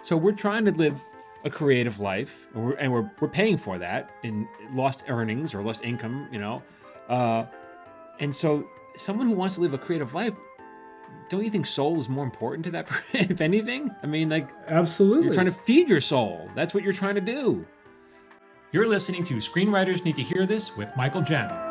So we're trying to live a creative life, and we're paying for that in lost earnings or lost income, Uh, and so someone who wants to live a creative life, don't you think soul is more important to that, if anything? I mean, like, you're trying Absolutely. to feed your soul. That's what you're trying to do. You're listening to Screenwriters Need to Hear This with Michael Jamin.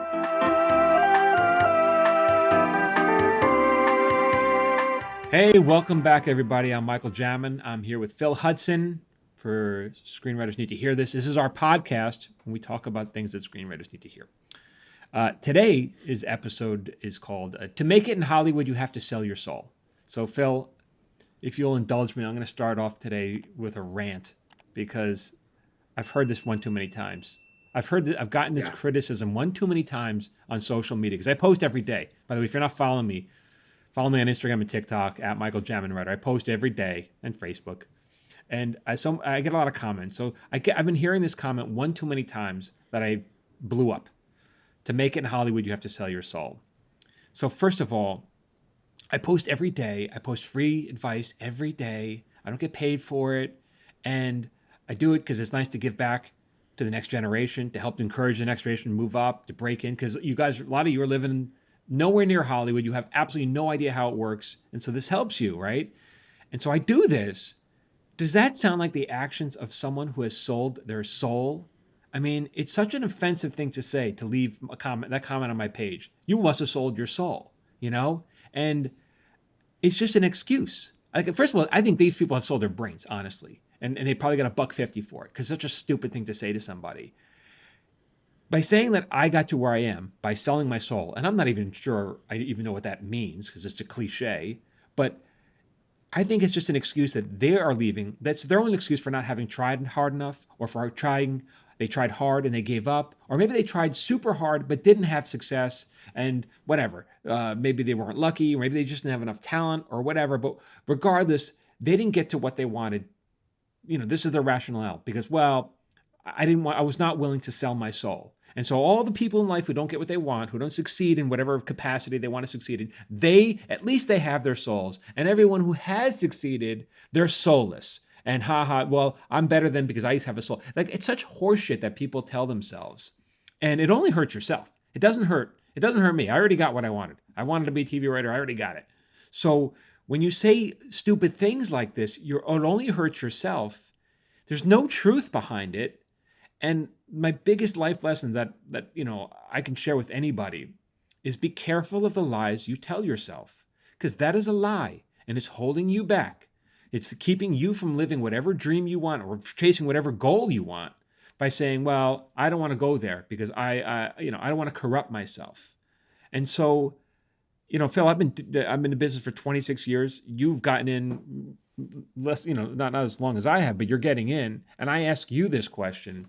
Hey, welcome back, everybody. I'm Michael Jamin. I'm here with Phil Hudson for Screenwriters Need to Hear This. This is our podcast when we talk about things that screenwriters need to hear. Today's episode is called To Make It in Hollywood, You Have to Sell Your Soul. So, Phil, if you'll indulge me, I'm going to start off today with a rant because I've heard this one too many times. I've gotten this criticism one too many times on social media because I post every day. By the way, if you're not following me, follow me on Instagram and TikTok at Michael Jamin Writer. I post every day, and Facebook. And I get a lot of comments. So I've been hearing this comment one too many times that I blew up. To make it in Hollywood, you have to sell your soul. So first of all, I post every day. I post free advice every day. I don't get paid for it. And I do it because it's nice to give back to the next generation, to help encourage the next generation to move up, to break in. Because you guys, a lot of you are living nowhere near Hollywood. You have absolutely no idea how it works. And so this helps you, right? And so I do this. Does that sound like the actions of someone who has sold their soul? I mean, it's such an offensive thing to say, to leave that comment on my page. You must have sold your soul, And it's just an excuse. Like, first of all, I think these people have sold their brains, honestly. And they probably got $1.50 for it because it's such a stupid thing to say to somebody. By saying that I got to where I am by selling my soul, and I'm not even sure I even know what that means because it's a cliche, but I think it's just an excuse that they are leaving. That's their own excuse for not having tried hard enough, or for they tried hard and they gave up, or maybe they tried super hard but didn't have success, and whatever. Maybe they weren't lucky, or maybe they just didn't have enough talent, or whatever. But regardless, they didn't get to what they wanted. This is their rationale because, well, I was not willing to sell my soul. And so all the people in life who don't get what they want, who don't succeed in whatever capacity they want to succeed in, at least they have their souls. And everyone who has succeeded, they're soulless. And well, I'm better than because I have a soul. Like, it's such horseshit that people tell themselves. And it only hurts yourself. It doesn't hurt me. I already got what I wanted. I wanted to be a TV writer. I already got it. So when you say stupid things like this, it only hurts yourself. There's no truth behind it. And my biggest life lesson that I can share with anybody is be careful of the lies you tell yourself, because that is a lie and it's holding you back. It's keeping you from living whatever dream you want or chasing whatever goal you want by saying, well, I don't want to go there because I don't want to corrupt myself. And so, Phil, I've been in the business for 26 years. You've gotten in less, not as long as I have, but you're getting in. And I ask you this question.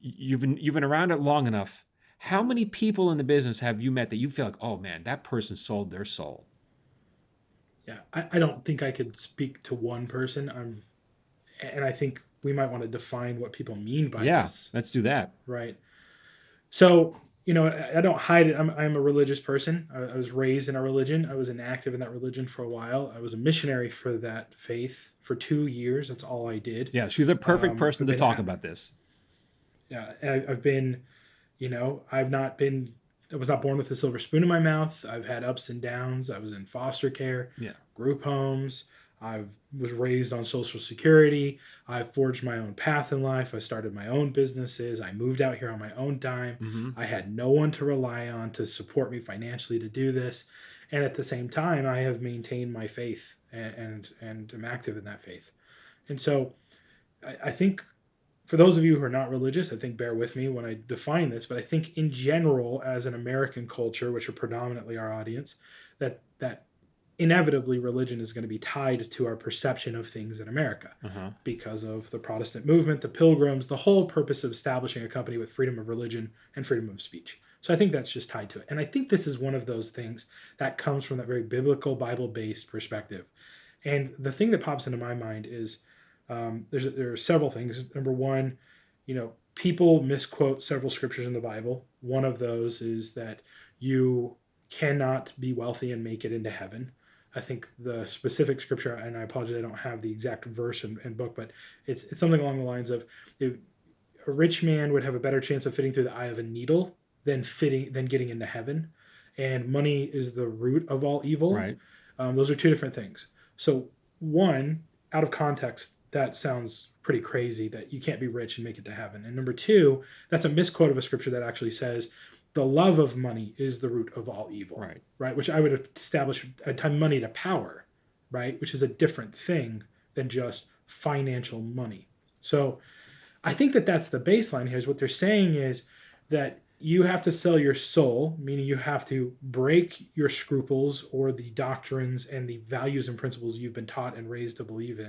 You've been around it long enough. How many people in the business have you met that you feel like, oh man, that person sold their soul? Yeah, I don't think I could speak to one person. And I think we might want to define what people mean by this. Let's do that. Right. So, I don't hide it. I'm a religious person. I was raised in a religion. I was inactive in that religion for a while. I was a missionary for that faith for 2 years. That's all I did. Yeah, so you're the perfect person to talk about this. Yeah, I've been, I was not born with a silver spoon in my mouth. I've had ups and downs. I was in foster care, group homes. I was raised on Social Security. I forged my own path in life. I started my own businesses. I moved out here on my own dime. Mm-hmm. I had no one to rely on to support me financially to do this. And at the same time, I have maintained my faith and am active in that faith. And so I think, for those of you who are not religious, I think bear with me when I define this, but I think in general, as an American culture, which are predominantly our audience, that inevitably religion is going to be tied to our perception of things in America because of the Protestant movement, the Pilgrims, the whole purpose of establishing a country with freedom of religion and freedom of speech. So I think that's just tied to it. And I think this is one of those things that comes from that very biblical, Bible-based perspective. And the thing that pops into my mind is, there are several things. Number one, people misquote several scriptures in the Bible. One of those is that you cannot be wealthy and make it into heaven. I think the specific scripture, and I apologize, I don't have the exact verse and book, but it's something along the lines of a rich man would have a better chance of fitting through the eye of a needle than getting into heaven, and money is the root of all evil. Right. Those are two different things. So one, out of context, that sounds pretty crazy that you can't be rich and make it to heaven. And number two, that's a misquote of a scripture that actually says the love of money is the root of all evil. Right. Right. Which I would establish a time money to power, right? Which is a different thing than just financial money. So I think that that's the baseline here. Is what they're saying is that you have to sell your soul, meaning you have to break your scruples or the doctrines and the values and principles you've been taught and raised to believe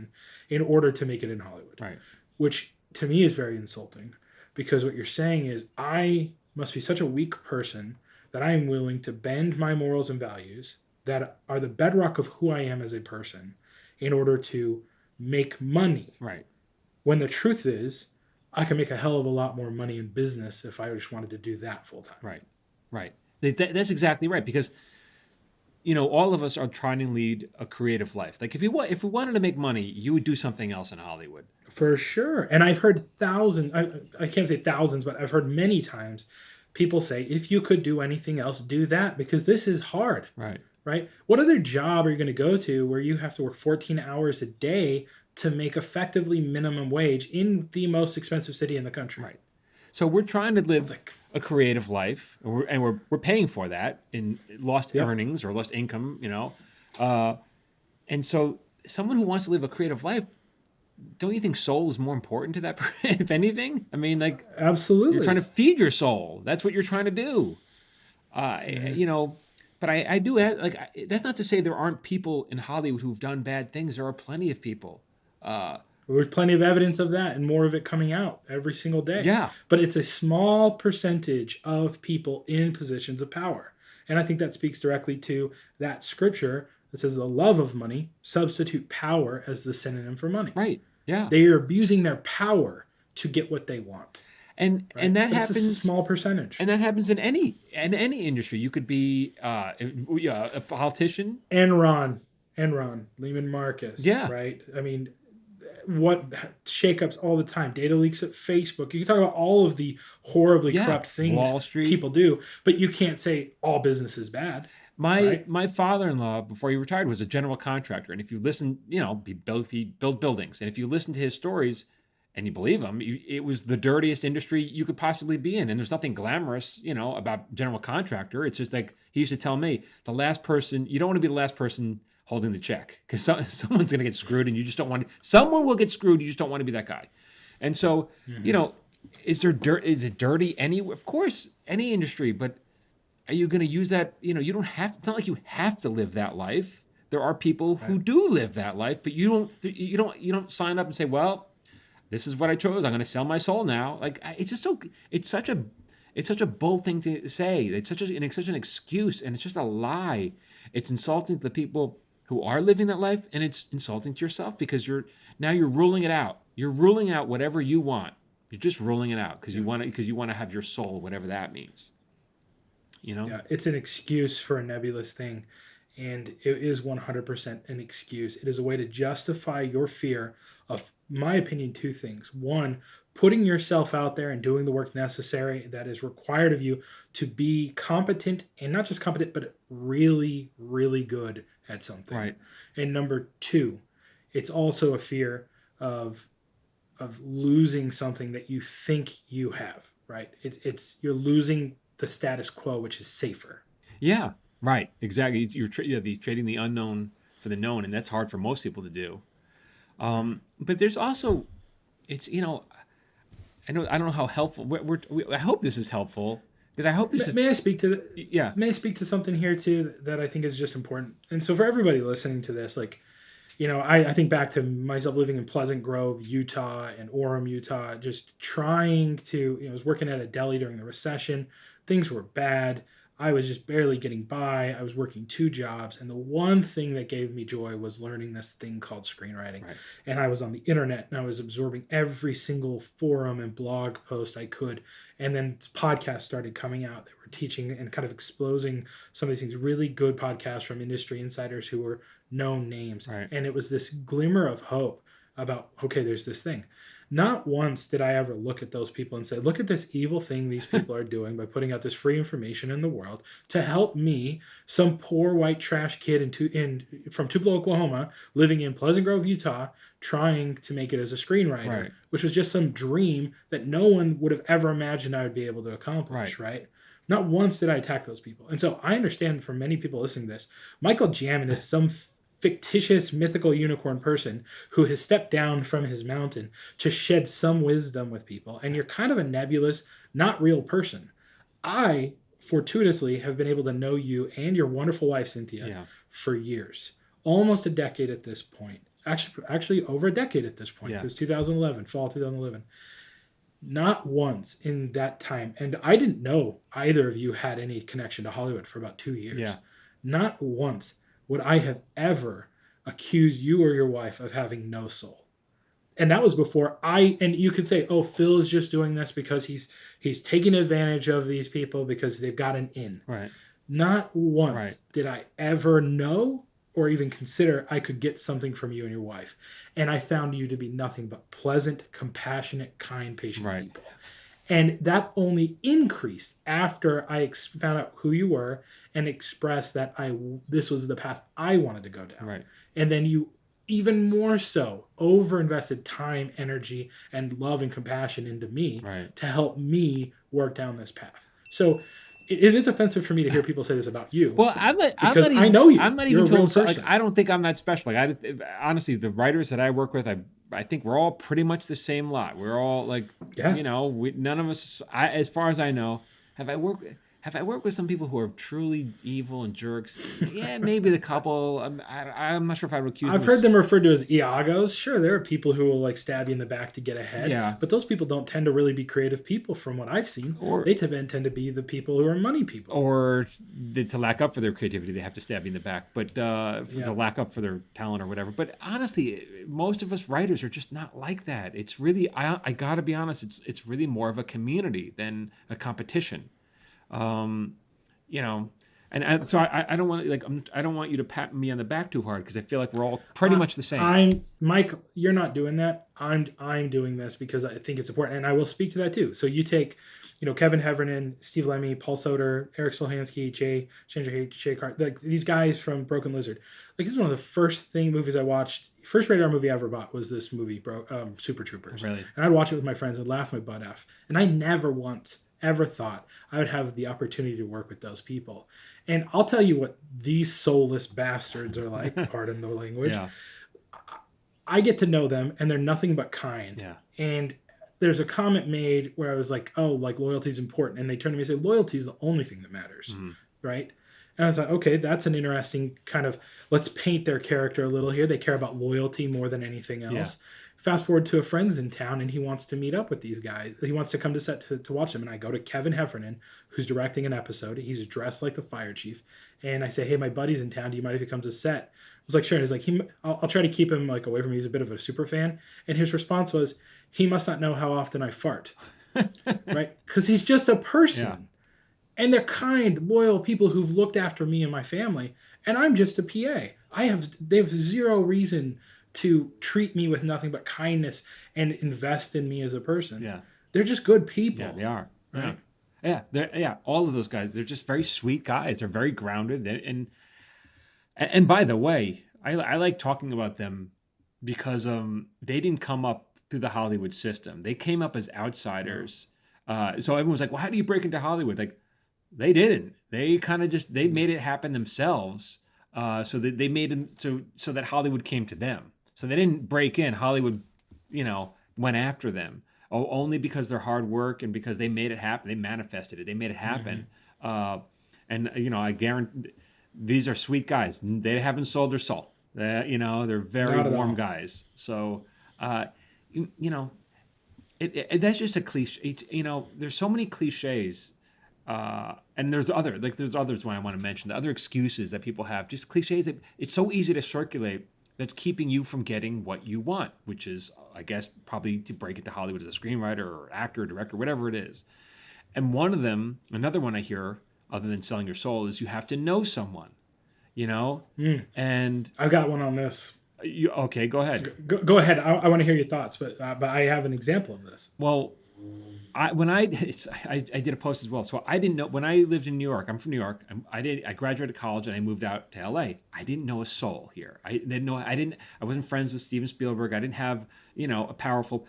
in order to make it in Hollywood. Right. Which to me is very insulting, because what you're saying is I must be such a weak person that I am willing to bend my morals and values that are the bedrock of who I am as a person in order to make money. Right. When the truth is, I can make a hell of a lot more money in business if I just wanted to do that full time. Right. Right. That's exactly right. Because, all of us are trying to lead a creative life. Like if we wanted to make money, you would do something else in Hollywood. For sure. And I've heard thousands, I can't say thousands, but I've heard many times people say, if you could do anything else, do that, because this is hard. Right. Right. What other job are you going to go to where you have to work 14 hours a day to make effectively minimum wage in the most expensive city in the country? Right. So we're trying to live a creative life, and we're paying for that in lost earnings or lost income, and so someone who wants to live a creative life, don't you think soul is more important to that, if anything? I mean, like, absolutely, you're trying to feed your soul. That's what you're trying to do. But I do like, that's not to say there aren't people in Hollywood who've done bad things. There are plenty of people. There's plenty of evidence of that, and more of it coming out every single day. Yeah. But it's a small percentage of people in positions of power. And I think that speaks directly to that scripture that says the love of money substitute power as the synonym for money. Right. Yeah. They are abusing their power to get what they want. And that happens. It's a small percentage. And that happens in any industry. You could be a politician. Enron, Lehman Marcus. Yeah. Right. I mean, what shakeups all the time, data leaks at Facebook. You can talk about all of the horribly corrupt things Wall Street. People do, but you can't say all business is bad. My father-in-law, before he retired, was a general contractor, and if you listen, he built buildings, and if you listen to his stories, and you believe him, it was the dirtiest industry you could possibly be in, and there's nothing glamorous, about general contractor. It's just like he used to tell me, you don't want to be the last person holding the check, because someone's going to get screwed, and you just don't want to. Someone will get screwed. You just don't want to be that guy. And so, is there dirt? Is it dirty anywhere? Of course, any industry. But are you going to use that? You don't have. It's not like you have to live that life. There are people who do live that life, but you don't sign up and say, well, this is what I chose. I'm going to sell my soul now. Like, it's just so. It's such a bold thing to say. It's such an excuse, and it's just a lie. It's insulting to the people who are living that life, and it's insulting to yourself, because you're ruling it out. You're ruling out whatever you want. You're just ruling it out because you want to have your soul, whatever that means. Yeah, it's an excuse for a nebulous thing, and it is 100% an excuse. It is a way to justify your fear of, my opinion, two things. One, putting yourself out there and doing the work necessary that is required of you to be competent, and not just competent, but really, really good at something. Right. And number two, it's also a fear of losing something that you think you have, right? You're losing the status quo, which is safer. Yeah, right. Exactly. You're trading the unknown for the known, and that's hard for most people to do. But there's also, it's, I don't know how helpful. I hope this is helpful, because I hope this is. May I speak to Yeah. May I speak to something here too that I think is just important? And so for everybody listening to this, like, I think back to myself living in Pleasant Grove, Utah, and Orem, Utah, just trying to, I was working at a deli during the recession. Things were bad. I was just barely getting by. I was working 2 jobs. And the one thing that gave me joy was learning this thing called screenwriting. Right. And I was on the internet and I was absorbing every single forum and blog post I could. And then podcasts started coming out that were teaching and kind of exposing some of these things, really good podcasts from industry insiders who were known names. Right. And it was this glimmer of hope about, okay, there's this thing. Not once did I ever look at those people and say, look at this evil thing these people are doing by putting out this free information in the world to help me, some poor white trash kid from Tupelo, Oklahoma, living in Pleasant Grove, Utah, trying to make it as a screenwriter, Right. which was just some dream that no one would have ever imagined I would be able to accomplish, right? Not once did I attack those people. And so I understand for many people listening to this, Michael Jamin is some fictitious mythical unicorn person who has stepped down from his mountain to shed some wisdom with people, and you're kind of a nebulous, not real person. I fortuitously have been able to know you and your wonderful wife Cynthia for years, almost a decade at this point. Actually over a decade at this point. It was 2011, fall 2011. Not once in that time, and I didn't know either of you had any connection to Hollywood for about 2 years. Not once would I have ever accused you or your wife of having no soul. And that was before and you could say, oh, Phil is just doing this because he's taking advantage of these people because they've got an in. Right. Not once did I ever know or even consider I could get something from you and your wife. And I found you to be nothing but pleasant, compassionate, kind, patient people. And that only increased after I found out who you were and expressed that this was the path I wanted to go down. Right. And then you even more so over-invested time, energy, and love and compassion into me to help me work down this path. So it is offensive for me to hear people say this about you. Well, because I know you. I'm not You're even a real told. Like, person. I don't think I'm that special. Like, honestly, the writers that I work with, I think we're all pretty much the same lot. We're all like, none of us, as far as I know, have I worked with some people who are truly evil and jerks? Yeah, maybe the couple. I'm not sure if I would accuse them. I've heard them referred to as Iagos. Sure, there are people who will like stab you in the back to get ahead. Yeah. But those people don't tend to really be creative people from what I've seen. They tend to be the people who are money people. Or to lack up for their creativity, they have to stab you in the back. But to lack up for their talent or whatever. But honestly, most of us writers are just not like that. It's really, I got to be honest, it's really more of a community than a competition. So I don't want I don't want you to pat me on the back too hard because I feel like we're all pretty much the same. Mike, you're not doing that. I'm doing this because I think it's important, and I will speak to that too. So you take, Kevin Heffernan, Steve Lemmy, Paul Soder, Eric Solhansky, Jay Cart, like these guys from Broken Lizard. Like this is one of the first movies I watched. First rated R movie I ever bought was this movie, Super Troopers. Really? And I'd watch it with my friends and laugh my butt off. And I never once ever thought I would have the opportunity to work with those people. And I'll tell you what these soulless bastards are like, pardon the language. Yeah. I get to know them and they're nothing but kind. Yeah. And there's a comment made where I was like, oh, like loyalty is important. And they turn to me and say, loyalty is the only thing that matters. Mm-hmm. Right. And I was like, okay, that's an interesting kind of, let's paint their character a little here. They care about loyalty more than anything else. Yeah. Fast forward to a friend's in town and he wants to meet up with these guys. He wants to come to set to watch them. And I go to Kevin Heffernan, who's directing an episode. He's dressed like the fire chief. And I say, hey, my buddy's in town. Do you mind if he comes to set? I was like, sure. And he's like, I'll try to keep him like away from me. He's a bit of a super fan. And his response was, he must not know how often I fart. Right? Because he's just a person. Yeah. And they're kind, loyal people who've looked after me and my family. And I'm just a PA. They have zero reason to treat me with nothing but kindness and invest in me as a person. Yeah. They're just good people. Yeah, they are. Right? Yeah. All of those guys, they're just very sweet guys. They're very grounded. And by the way, I like talking about them because they didn't come up through the Hollywood system. They came up as outsiders. So everyone's like, well, how do you break into Hollywood? Like, they didn't. They kind of they made it happen themselves. So that they made them so that Hollywood came to them. So they didn't break in. Hollywood, went after them. Only because their hard work and because they made it happen. They manifested it. They made it happen. Mm-hmm. I guarantee these are sweet guys. They haven't sold their soul. They're very warm guys. So, that's just a cliche. There's so many cliches And there's others when I want to mention the other excuses that people have, just cliches that it's so easy to circulate that's keeping you from getting what you want, which is, I guess, probably to break into Hollywood as a screenwriter or actor, or director, whatever it is. And one of them, another one I hear, other than selling your soul, is you have to know someone, you know? And I've got one on this. Okay, go ahead. Go ahead. I want to hear your thoughts, but I have an example of this. Well, I did a post as well. So I didn't know when I lived in New York. I'm from New York. I graduated college and I moved out to LA. I didn't know a soul here. I wasn't friends with Steven Spielberg. I didn't have a powerful.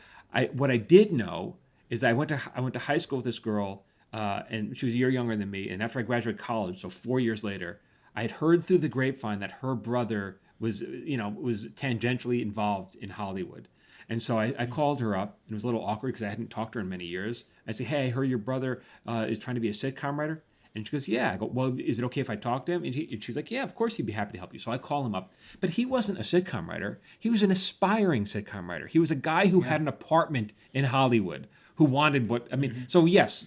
What I did know is that I went to high school with this girl, and she was a year younger than me. And after I graduated college, so 4 years later, I had heard through the grapevine that her brother was tangentially involved in Hollywood. And so I called her up. It was a little awkward because I hadn't talked to her in many years. I said, hey, I heard your brother is trying to be a sitcom writer. And she goes, yeah. I go, well, is it okay if I talk to him? And she's like, yeah, of course he'd be happy to help you. So I call him up. But he wasn't a sitcom writer. He was an aspiring sitcom writer. He was a guy who had an apartment in Hollywood who wanted So yes,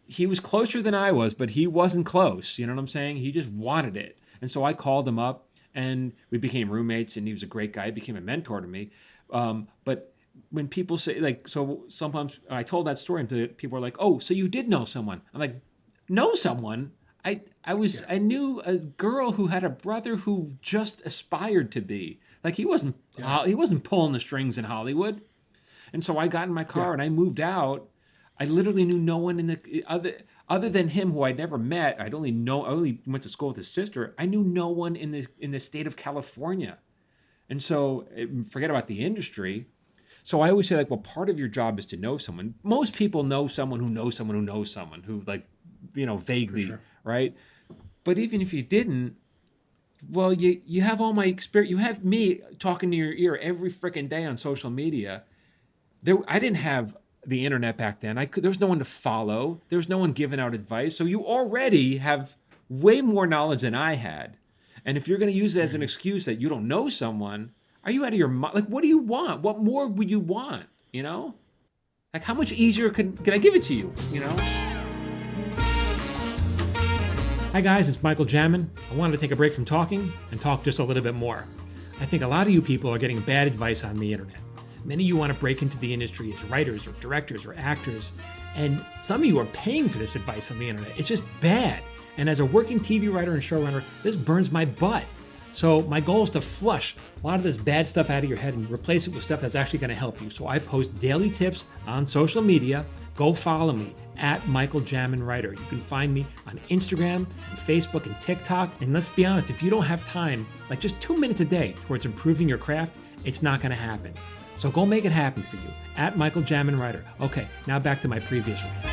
he was closer than I was, but he wasn't close. You know what I'm saying? He just wanted it. And so I called him up and we became roommates, and he was a great guy. He became a mentor to me. But when people say, so sometimes I told that story and people are like, oh, so you did know someone. I'm like, know someone? I knew a girl who had a brother who just aspired to be. Like he wasn't pulling the strings in Hollywood. And so I got in my car and I moved out. I literally knew no one in the other than him who I'd never met. I only went to school with his sister. I knew no one in the state of California. And so forget about the industry. So I always say, well, part of your job is to know someone. Most people know someone who knows someone who knows someone who vaguely, sure. Right? But even if you didn't, well, you have all my experience. You have me talking to your ear every freaking day on social media. I didn't have the internet back then. There was no one to follow. There was no one giving out advice. So you already have way more knowledge than I had. And if you're going to use it as an excuse that you don't know someone, are you out of your mind? Like, what do you want? What more would you want? Like, how much easier can I give it to you? Hi guys, it's Michael Jamin. I wanted to take a break from talking and talk just a little bit more. I think a lot of you people are getting bad advice on the internet. Many of you want to break into the industry as writers or directors or actors, and some of you are paying for this advice on the internet. It's just bad. And as a working TV writer and showrunner, this burns my butt. So my goal is to flush a lot of this bad stuff out of your head and replace it with stuff that's actually going to help you. So I post daily tips on social media. Go follow me at Michael Jamin Writer. You can find me on Instagram, and Facebook, and TikTok. And let's be honest, if you don't have time, like just 2 minutes a day towards improving your craft, it's not going to happen. So go make it happen for you at Michael Jamin Writer. Okay, now back to my previous rant.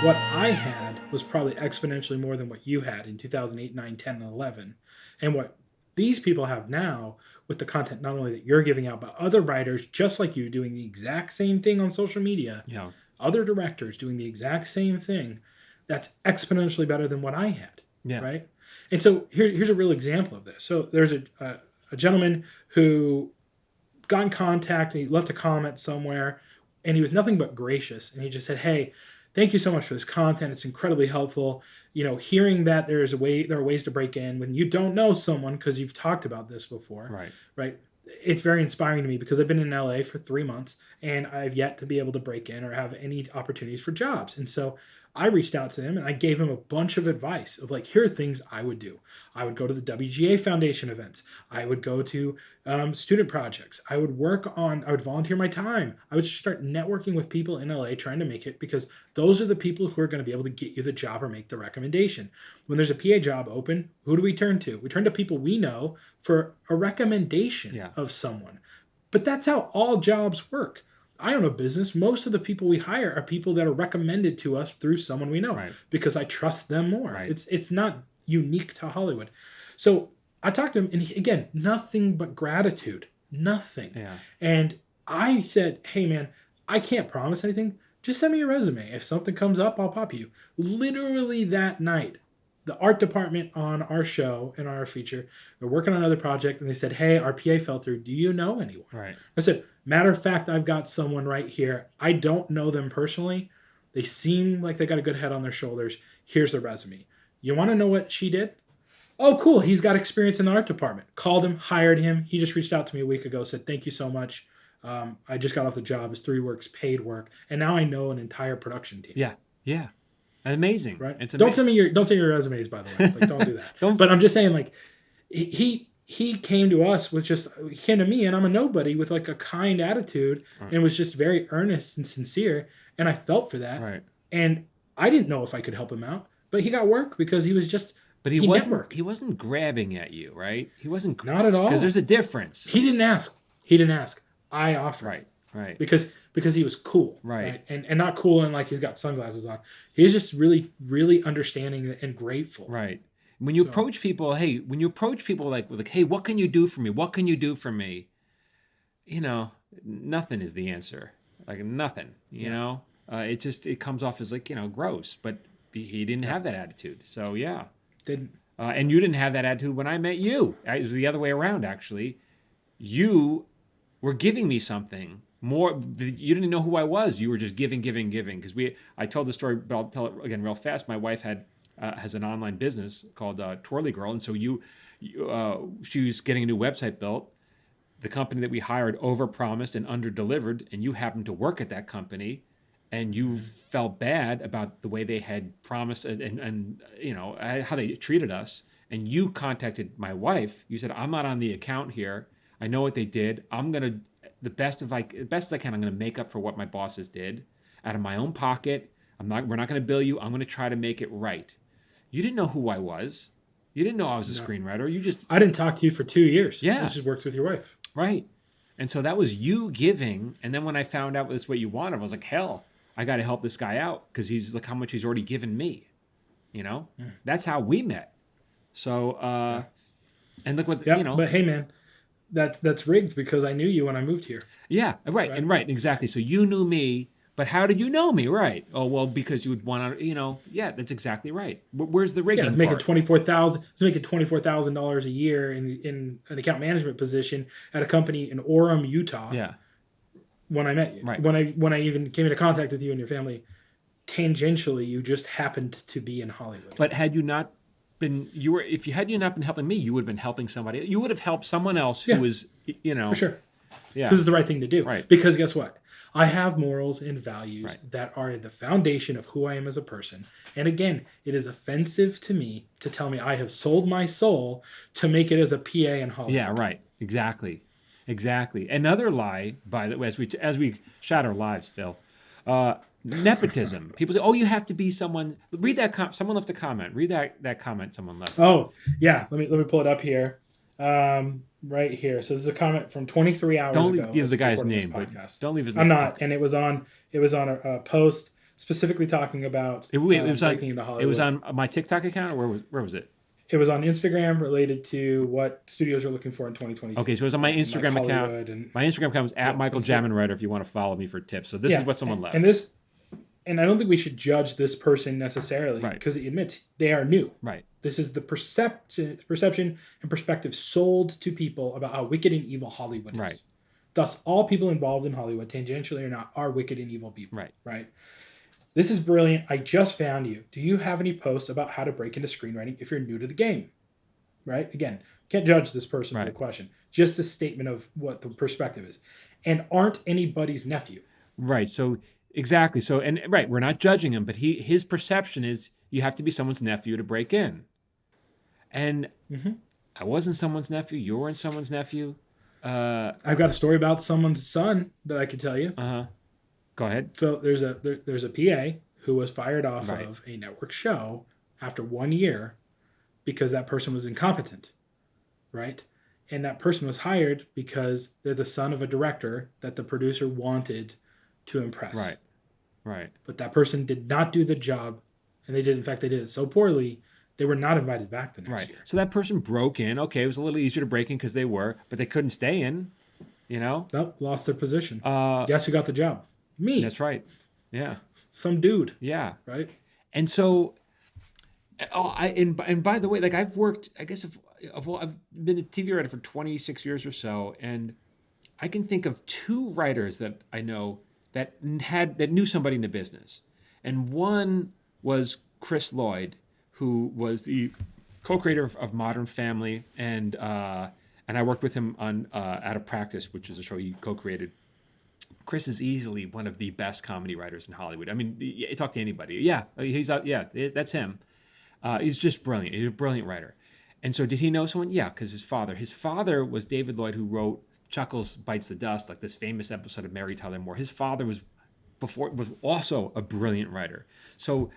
What I had was probably exponentially more than what you had in 2008, 9, 10, and 11. And what these people have now with the content not only that you're giving out, but other writers just like you doing the exact same thing on social media, other directors doing the exact same thing, that's exponentially better than what I had, right? And so here's a real example of this. So there's a gentleman who got in contact and he left a comment somewhere and he was nothing but gracious. And he just said, hey, thank you so much for this content. It's incredibly helpful. Hearing that there are ways to break in when you don't know someone because you've talked about this before. Right. It's very inspiring to me because I've been in LA for 3 months and I've yet to be able to break in or have any opportunities for jobs. And so I reached out to him and I gave him a bunch of advice of here are things I would do. I would go to the WGA Foundation events. I would go to student projects. I would volunteer my time. I would start networking with people in LA trying to make it because those are the people who are going to be able to get you the job or make the recommendation. When there's a PA job open, who do we turn to? We turn to people we know for a recommendation of someone. But that's how all jobs work. I own a business. Most of the people we hire are people that are recommended to us through someone we know because I trust them more. It's not unique to Hollywood. So I talked to him and again, nothing but gratitude, nothing. And I said, hey man, I can't promise anything. Just send me your resume. If something comes up, I'll pop you. Literally that night, the art department on our show and our feature, they're working on another project, and they said, hey, our PA fell through. Do you know anyone? Right. I said, matter of fact, I've got someone right here. I don't know them personally. They seem like they got a good head on their shoulders. Here's their resume. You want to know what she did? Oh, cool. He's got experience in the art department. Called him, hired him. He just reached out to me a week ago, said, thank you so much. I just got off the job. It's 3 weeks, paid work. And now I know an entire production team. Yeah. Yeah. Amazing. Right. It's Don't send your resumes, by the way. Like, don't do that. But I'm just saying, like, he came to us with he came to me, and I'm a nobody, with like a kind attitude, and was just very earnest and sincere. And I felt for that. Right. And I didn't know if I could help him out, but he got work because he was just. But he wasn't grabbing at you, right? He wasn't. Not at all. Because there's a difference. He didn't ask. I offered. Right. Because he was cool. Right. And not cool in like he's got sunglasses on. He was just really, really understanding and grateful. Right. When you approach people, like, hey, what can you do for me? What can you do for me? You know, nothing is the answer. Like nothing, you know? It comes off as like, you know, gross. But he didn't have that attitude. So, yeah. Didn't. And you didn't have that attitude when I met you. It was the other way around, actually. You were giving me something more. You didn't know who I was. You were just giving. Because I told the story, but I'll tell it again real fast. My wife has an online business called Twirly Girl, and so she was getting a new website built. The company that we hired overpromised and underdelivered, and you happened to work at that company, and you felt bad about the way they had promised and you know how they treated us. And you contacted my wife. You said, "I'm not on the account here. I know what they did. I'm gonna the best as I can. I'm gonna make up for what my bosses did out of my own pocket. We're not gonna bill you. I'm gonna try to make it right." You didn't know who I was. You didn't know I was a screenwriter. I didn't talk to you for 2 years. Yeah. I just worked with your wife. Right. And so that was you giving. And then when I found out that's what you wanted, I was like, hell, I got to help this guy out because he's like how much he's already given me. You know, that's how we met. So, and look what, you know. But hey, man, that's rigged because I knew you when I moved here. Yeah. Right. And right. Exactly. So you knew me. But how did you know me? Right. Oh, well, because you would want to, you know, yeah, that's exactly right. Where's the rigging? Yeah, it's making $24,000 a year in an account management position at a company in Orem, Utah. Yeah. When I met you, right. When I even came into contact with you and your family, tangentially, you just happened to be in Hollywood. But had you not been, if you had not been helping me, you would have been helping somebody. You would have helped someone else who was, you know, for sure. Yeah. Because it's the right thing to do. Right. Because guess what? I have morals and values that are the foundation of who I am as a person. And again, it is offensive to me to tell me I have sold my soul to make it as a PA in Hollywood. Yeah, right. Exactly. Another lie, by the way, as we shatter lives, Phil, nepotism. People say, "Oh, you have to be someone." Read that. Someone left a comment. Read that comment someone left. Oh, yeah. Let me pull it up here. Right here. So this is a comment from 23 hours ago. Don't give the guy's name, but don't leave his name. I'm not. And it was on a post specifically talking about breaking into Hollywood. It was on my TikTok account, or where was it? It was on Instagram related to what studios are looking for in 2022. Okay, so it was on my Instagram account. My Instagram account was at Michael Jamin Writer if you want to follow me for tips. So this is what someone left. And I don't think we should judge this person necessarily because he admits they are new. Right. This is the perception and perspective sold to people about how wicked and evil Hollywood is. Right. Thus, all people involved in Hollywood, tangentially or not, are wicked and evil people. Right. Right. This is brilliant. I just found you. Do you have any posts about how to break into screenwriting if you're new to the game? Right. Again, can't judge this person for the question. Just a statement of what the perspective is. And aren't anybody's nephew. Right. So exactly. So we're not judging him, but his perception is you have to be someone's nephew to break in. And I wasn't someone's nephew. You weren't someone's nephew. I've got a story about someone's son that I could tell you. Go ahead. So there's a PA who was fired off of a network show after 1 year because that person was incompetent, right? And that person was hired because they're the son of a director that the producer wanted to impress. Right. But that person did not do the job, and they did it so poorly, they were not invited back the next year. So that person broke in. Okay, it was a little easier to break in because they were, but they couldn't stay in, you know? Nope, lost their position. Guess who got the job? Me. That's right. Yeah. Some dude. Yeah. Right? And so Oh, and by the way, like I've worked, I guess I've been a TV writer for 26 years or so, and I can think of two writers that I know that knew somebody in the business, and one was Chris Lloyd, who was the co-creator of Modern Family, and I worked with him on Out of Practice, which is a show he co-created. Chris is easily one of the best comedy writers in Hollywood. I mean, you talk to anybody. Yeah, he's out. Yeah, that's him. He's just brilliant. He's a brilliant writer. And so did he know someone? Yeah, because his father was David Lloyd, who wrote Chuckles Bites the Dust, like this famous episode of Mary Tyler Moore. His father was also a brilliant writer. So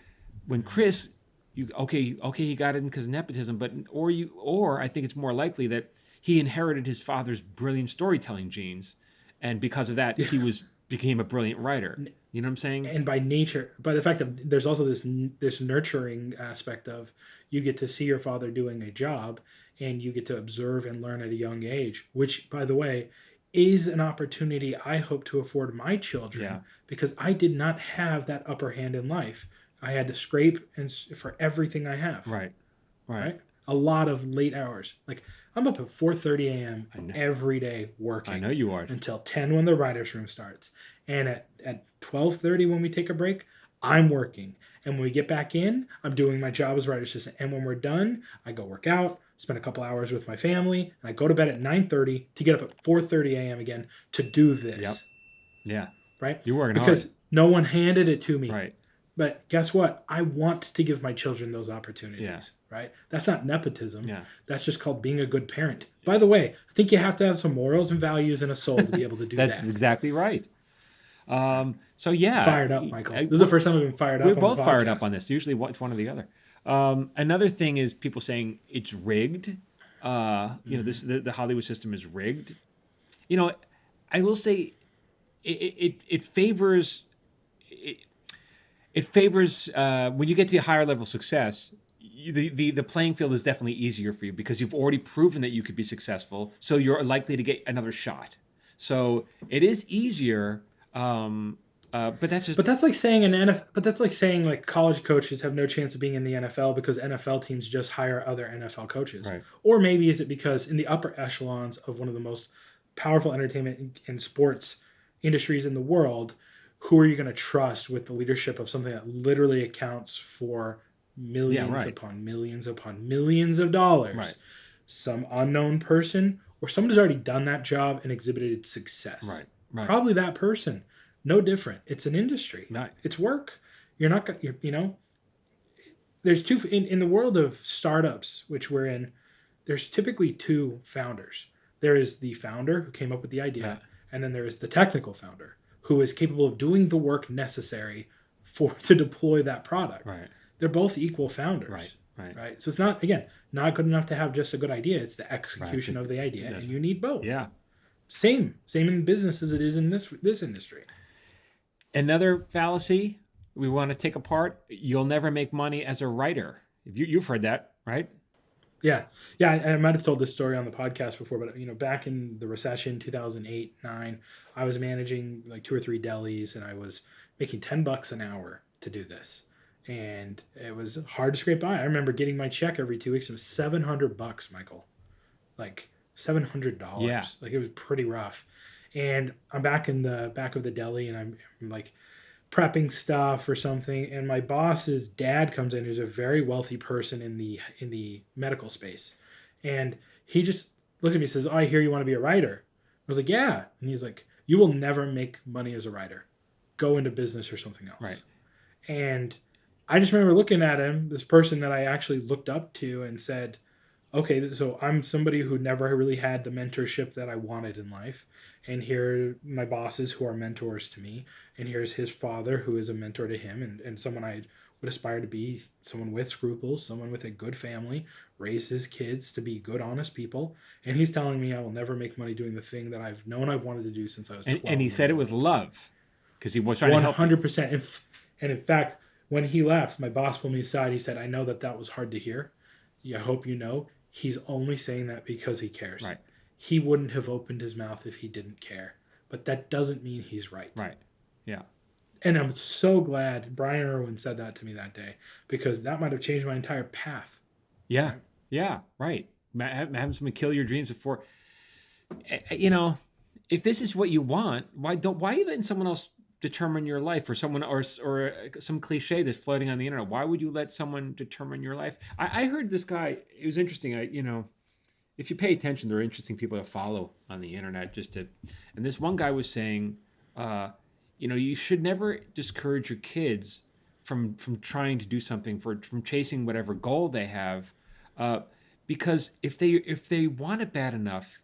when Chris, he got in because of nepotism, or I think it's more likely that he inherited his father's brilliant storytelling genes, and because of that, he became a brilliant writer. You know what I'm saying? And by nature, by the fact of there's also this nurturing aspect of you get to see your father doing a job, and you get to observe and learn at a young age, which, by the way, is an opportunity I hope to afford my children because I did not have that upper hand in life. I had to scrape for everything I have. Right. A lot of late hours. Like I'm up at 4:30 a.m. every day working. I know you are. Until 10 when the writer's room starts. And at 12:30 when we take a break, I'm working. And when we get back in, I'm doing my job as writer's assistant. And when we're done, I go work out, spend a couple hours with my family, and I go to bed at 9:30 to get up at 4:30 a.m. again to do this. Yep. Yeah. Right? You're working hard. Because no one handed it to me. Right. But guess what? I want to give my children those opportunities, right? That's not nepotism. Yeah. That's just called being a good parent. By the way, I think you have to have some morals and values and a soul to be able to do that. That's exactly right. So yeah. Fired up, Michael. This is the first time I've been fired up. We're both fired up on this. Usually it's one or the other. Another thing is people saying it's rigged. You know, the Hollywood system is rigged. You know, I will say it favors... It favors when you get to a higher level success, the playing field is definitely easier for you because you've already proven that you could be successful. So you're likely to get another shot. So it is easier, but that's just. But that's like saying But that's like saying like college coaches have no chance of being in the NFL because NFL teams just hire other NFL coaches. Right. Or maybe is it because in the upper echelons of one of the most powerful entertainment and sports industries in the world, who are you going to trust with the leadership of something that literally accounts for millions upon millions upon millions of dollars? Right. Some unknown person or someone who's already done that job and exhibited success. Right. Probably that person. No different. It's an industry. Right. It's work. You're not going to, you know, there's two, in the world of startups, which we're in, there's typically two founders. There is the founder who came up with the idea, and then there is the technical founder who is capable of doing the work necessary to deploy that product. Right. They're both equal founders. Right. So it's not good enough to have just a good idea. It's the execution of the idea, and you need both. Yeah. Same in business as it is in this industry. Another fallacy we want to take apart: you'll never make money as a writer. You've heard that, right? Yeah. I might have told this story on the podcast before, but you know, back in the recession, 2008-9, I was managing like 2 or 3 delis, and I was making $10 an hour to do this, and it was hard to scrape by. I remember getting my check every 2 weeks. It was $700, Michael, like $700. Yeah. Like it was pretty rough. And I'm back in the back of the deli, and I'm like prepping stuff or something, and my boss's dad comes in, who's a very wealthy person in the medical space, and he just looks at me and says, "Oh, I hear you want to be a writer." I was like, "Yeah," and he's like, "You will never make money as a writer. Go into business or something else." Right. And I just remember looking at him, this person that I actually looked up to, and said, "Okay, so I'm somebody who never really had the mentorship that I wanted in life. And here are my bosses who are mentors to me. And here's his father who is a mentor to him and someone I would aspire to be, someone with scruples, someone with a good family, raise his kids to be good, honest people. And he's telling me I will never make money doing the thing that I've known I've wanted to do since I was 12. And he said it with love because he was trying to help. 100%. And in fact, when he left, my boss pulled me aside. He said, "I know that was hard to hear. I hope you know he's only saying that because he cares. Right. He wouldn't have opened his mouth if he didn't care. But that doesn't mean he's right." Right. Yeah. And I'm so glad Brian Irwin said that to me that day, because that might have changed my entire path. Yeah. Right? Yeah. Right. Having someone kill your dreams before, you know, if this is what you want, why are you letting someone else determine your life, or someone, or some cliche that's floating on the internet? Why would you let someone determine your life? I heard this guy, it was interesting. If you pay attention, there are interesting people to follow on the internet and this one guy was saying, you should never discourage your kids from trying to do something, from chasing whatever goal they have, because if they want it bad enough,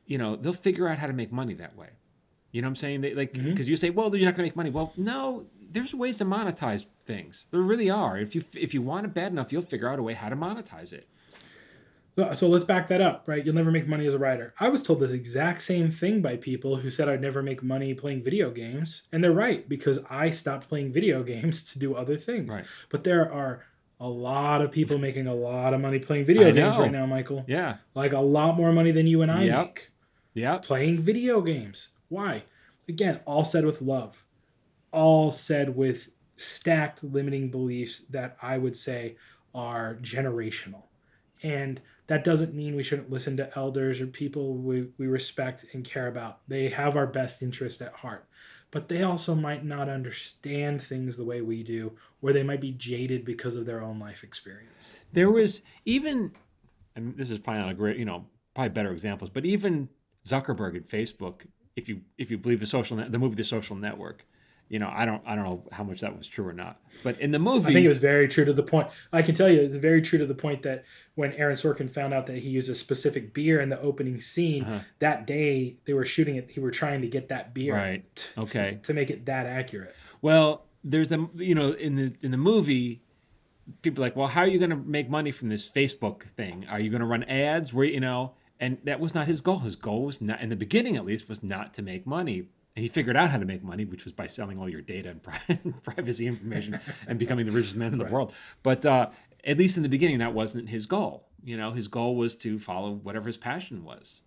they'll figure out how to make money that way. You know what I'm saying? Because you say, well, you're not going to make money. Well, no, there's ways to monetize things. There really are. If you want it bad enough, you'll figure out a way how to monetize it. So let's back that up, right? You'll never make money as a writer. I was told this exact same thing by people who said I'd never make money playing video games. And they're right, because I stopped playing video games to do other things. Right. But there are a lot of people making a lot of money playing video games right now, Michael. Yeah. Like a lot more money than you and I make. Yeah. Playing video games. Why? Again, all said with love. All said with stacked limiting beliefs that I would say are generational. And that doesn't mean we shouldn't listen to elders or people we respect and care about. They have our best interest at heart. But they also might not understand things the way we do, or they might be jaded because of their own life experience. There was even, and this is probably not a great, probably better examples, but even Zuckerberg and Facebook, if you believe the movie The Social Network, I don't know how much that was true or not. But in the movie, I think it was very true to the point. I can tell you, it's very true to the point that when Aaron Sorkin found out that he used a specific beer in the opening scene, that day they were shooting it. He were trying to get that beer, right? Okay, to make it that accurate. Well, there's in the movie, people are like, well, how are you going to make money from this Facebook thing? Are you going to run ads? And that was not his goal. His goal was not, in the beginning at least, was not to make money. And he figured out how to make money, which was by selling all your data and privacy information and becoming the richest man in the world. But at least in the beginning, that wasn't his goal. His goal was to follow whatever his passion was.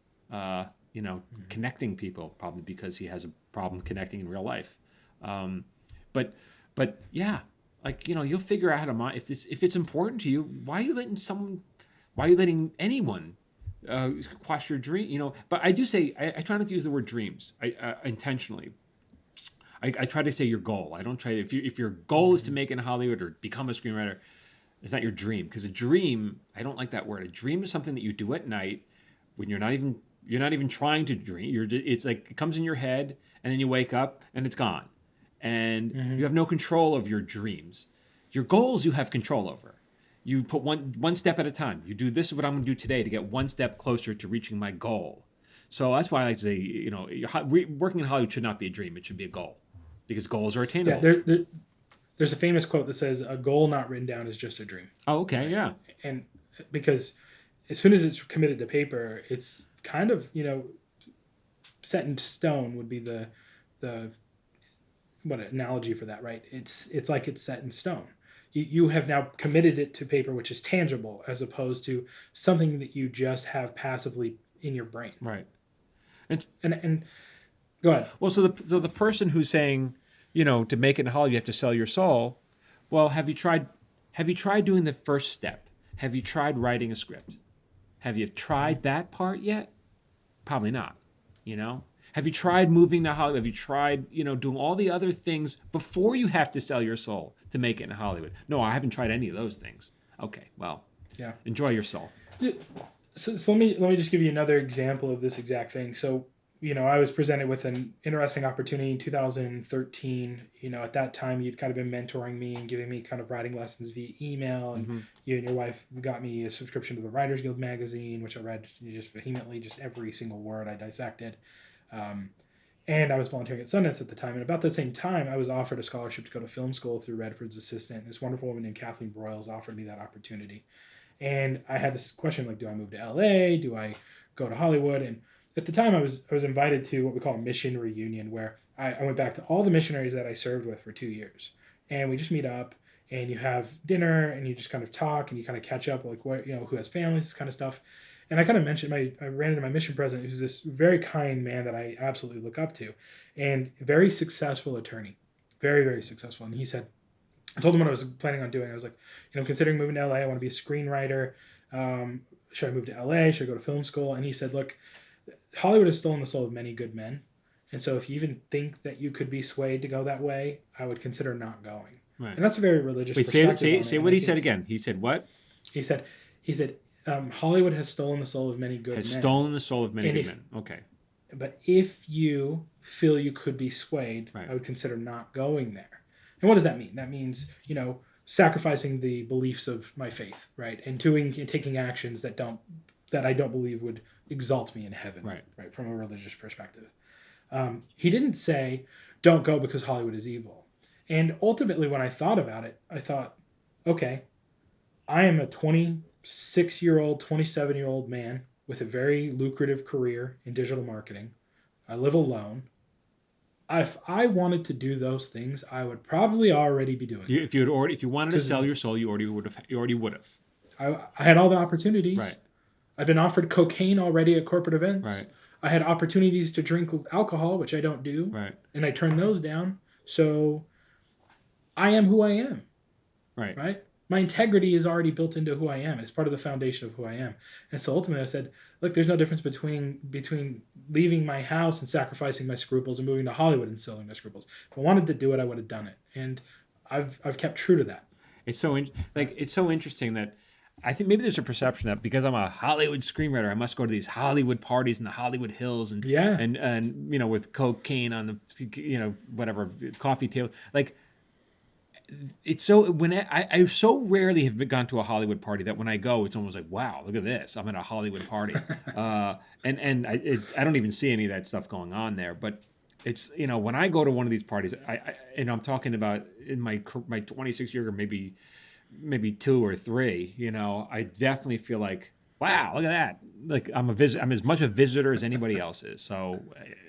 Connecting people, probably because he has a problem connecting in real life. But yeah, you'll figure out how to if it's important to you. Why are you letting anyone quash your dream? But I do say I try not to use the word dreams. I intentionally. I try to say your goal. I don't try if your goal is to make it in Hollywood or become a screenwriter, it's not your dream, because a dream, I don't like that word. A dream is something that you do at night when you're not even trying to dream. It's like it comes in your head and then you wake up and it's gone, and you have no control of your dreams. Your goals you have control over. You put one step at a time. You do, this is what I'm going to do today to get one step closer to reaching my goal. So that's why I like to say, working in Hollywood should not be a dream. It should be a goal, because goals are attainable. Yeah, there's a famous quote that says, "A goal not written down is just a dream." Oh, okay, yeah. And because as soon as it's committed to paper, it's kind of, set in stone would be the what analogy for that, right? It's like it's set in stone. You have now committed it to paper, which is tangible, as opposed to something that you just have passively in your brain. Right. And go ahead. Well, so the person who's saying, to make it in Hollywood, you have to sell your soul. Well, have you tried doing the first step? Have you tried writing a script? Have you tried that part yet? Probably not. Have you tried moving to Hollywood? Have you tried, doing all the other things before you have to sell your soul to make it in Hollywood? No, I haven't tried any of those things. Okay, well, yeah. Enjoy your soul. So let me just give you another example of this exact thing. So, I was presented with an interesting opportunity in 2013. At that time, you'd kind of been mentoring me and giving me kind of writing lessons via email. And you and your wife got me a subscription to the Writers Guild magazine, which I read just vehemently, just every single word I dissected. And I was volunteering at Sundance at the time. And about the same time, I was offered a scholarship to go to film school through Redford's assistant. This wonderful woman named Kathleen Broyles offered me that opportunity. And I had this question, like, do I move to LA? Do I go to Hollywood? And at the time, I was invited to what we call a mission reunion, where I went back to all the missionaries that I served with for 2 years. And we just meet up, and you have dinner, and you just kind of talk, and you kind of catch up, like, what, who has families, this kind of stuff. And I kind of mentioned, I ran into my mission president, who's this very kind man that I absolutely look up to, and very successful attorney. very, very successful. And he said, I told him what I was planning on doing. I was like, I'm considering moving to LA. I want to be a screenwriter. Should I move to LA? Should I go to film school? And he said, look, Hollywood has stolen the soul of many good men. And so if you even think that you could be swayed to go that way, I would consider not going. Right. And that's a very religious perspective. Wait, say what he said again. He said what? He said, Hollywood has stolen the soul of many good men. Has stolen the soul of many good men. Okay. But if you feel you could be swayed, right. I would consider not going there. And what does that mean? That means, sacrificing the beliefs of my faith, right? And taking actions that I don't believe would exalt me in heaven, right? From a religious perspective. He didn't say, don't go because Hollywood is evil. And ultimately, when I thought about it, I thought, okay, I am a 26-year-old, 27-year-old man with a very lucrative career in digital marketing. I live alone. If I wanted to do those things, I would probably already be doing it. If you wanted to sell your soul, you already would have. I had all the opportunities. Right. I've been offered cocaine already at corporate events. Right. I had opportunities to drink alcohol, which I don't do. Right. And I turned those down. So I am who I am. Right. Right? My integrity is already built into who I am. It's part of the foundation of who I am. And so ultimately I said, look, there's no difference between leaving my house and sacrificing my scruples and moving to Hollywood and selling my scruples. If I wanted to do it, I would have done it. And I've kept true to that. It's so interesting that I think maybe there's a perception that because I'm a Hollywood screenwriter, I must go to these Hollywood parties in the Hollywood Hills and with cocaine on the whatever coffee table. Like it's so when I so rarely have gone to a Hollywood party that when I go, it's almost like, wow, look at this, I'm at a Hollywood party, and I don't even see any of that stuff going on there. But it's when I go to one of these parties, I'm talking about in my 26 year or maybe 2 or 3, I definitely feel like, wow, look at that. Like I'm as much a visitor as anybody else is. So,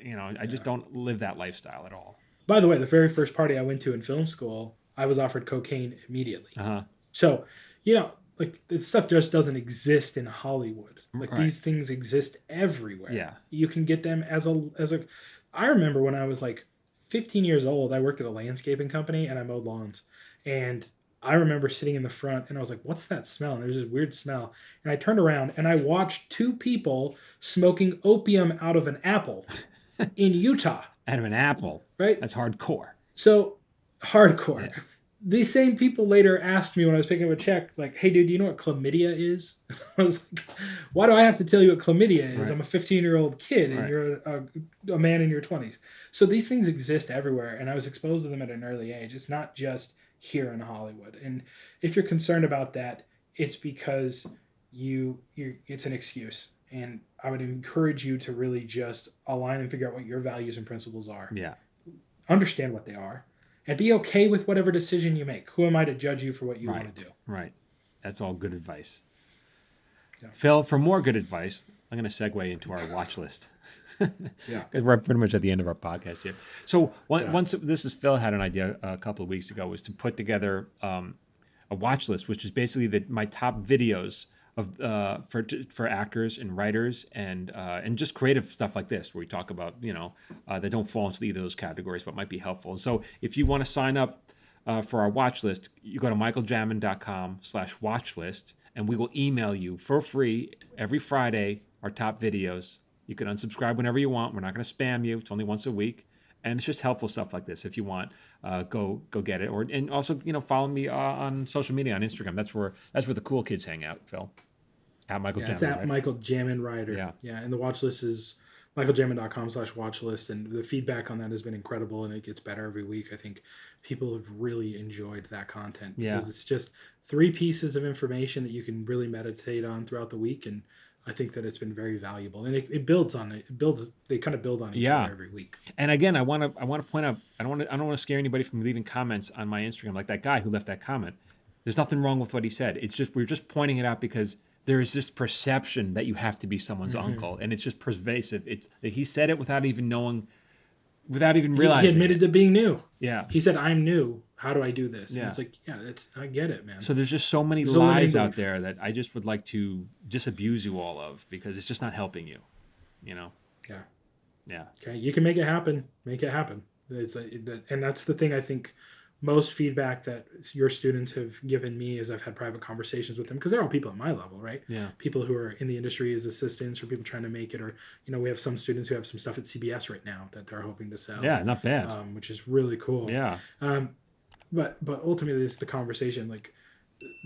I just don't live that lifestyle at all. By the way, the very first party I went to in film school, I was offered cocaine immediately. Uh-huh. So, like this stuff just doesn't exist in Hollywood. Like these things exist everywhere. Yeah. You can get them as a I remember when I was like 15 years old, I worked at a landscaping company and I mowed lawns. And I remember sitting in the front and I was like, what's that smell? And there was this weird smell. And I turned around and I watched 2 people smoking opium out of an apple in Utah. Out of an apple. Right? That's hardcore. So, hardcore. Yeah. These same people later asked me when I was picking up a check, like, hey, dude, do you know what chlamydia is? I was like, why do I have to tell you what chlamydia is? Right. I'm a 15-year-old kid and you're a man in your 20s. So these things exist everywhere. And I was exposed to them at an early age. It's not just here in Hollywood. And if you're concerned about that, it's because it's an excuse. And I would encourage you to really just align and figure out what your values and principles are. Yeah. Understand what they are. And be okay with whatever decision you make. Who am I to judge you for what you want to do? Right. That's all good advice. Yeah. Phil, for more good advice, I'm going to segue into our watch list. Yeah. We're pretty much at the end of our podcast here. So once Phil had an idea a couple of weeks ago, was to put together a watch list, which is basically my top videos of for actors and writers and just creative stuff like this, where we talk about that don't fall into either of those categories but might be helpful. And so if you want to sign up for our watch list, you go to michaeljamin.com/watch list, and we will email you for free every Friday our top videos. You can unsubscribe whenever you want. We're not going to spam you. It's only once a week. And it's just helpful stuff like this. If you want, go get it. And also, follow me on social media on Instagram. That's where the cool kids hang out, Phil. At Michael Jamin. It's at Michael Jamin Writer. Yeah. And the watch list is michaeljamin.com/watchlist. And the feedback on that has been incredible, and it gets better every week. I think people have really enjoyed that content because it's just 3 pieces of information that you can really meditate on throughout the week. And I think that it's been very valuable, and it builds on it. They kind of build on each other every week. And again, I want to point out, I don't want to scare anybody from leaving comments on my Instagram, like that guy who left that comment. There's nothing wrong with what he said. It's just we're just pointing it out because there is this perception that you have to be someone's uncle, and it's just pervasive. He said it without even realizing. He admitted to being new. Yeah. He said, "I'm new. How do I do this?" Yeah. And it's like, I get it, man. So there's just so many lies out there that I just would like to disabuse you all of, because it's just not helping you. Yeah. Yeah. Okay, you can make it happen. Make it happen. And that's the thing I think most feedback that your students have given me is I've had private conversations with them, because they're all people at my level, right? Yeah. People who are in the industry as assistants, or people trying to make it, or, we have some students who have some stuff at CBS right now that they're hoping to sell. Yeah, not bad. Which is really cool. Yeah. But ultimately, it's the conversation. Like,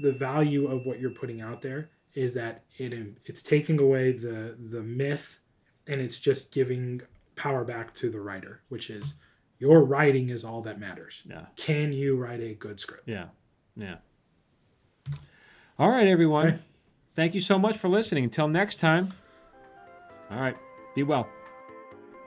the value of what you're putting out there is that it's taking away the myth, and it's just giving power back to the writer, which is your writing is all that matters. Yeah. Can you write a good script? Yeah. Yeah. All right, everyone. Okay. Thank you so much for listening. Until next time. All right. Be well.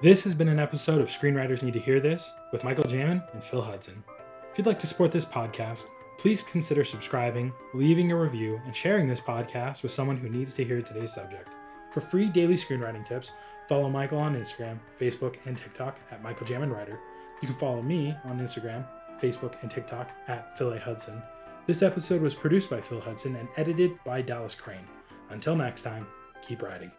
This has been an episode of Screenwriters Need to Hear This with Michael Jamin and Phil Hudson. If you'd like to support this podcast, please consider subscribing, leaving a review, and sharing this podcast with someone who needs to hear today's subject. For free daily screenwriting tips, follow Michael on Instagram, Facebook, and TikTok at Michael Jamin Writer. You can follow me on Instagram, Facebook, and TikTok at Phil A. Hudson. This episode was produced by Phil Hudson and edited by Dallas Crane. Until next time, keep writing.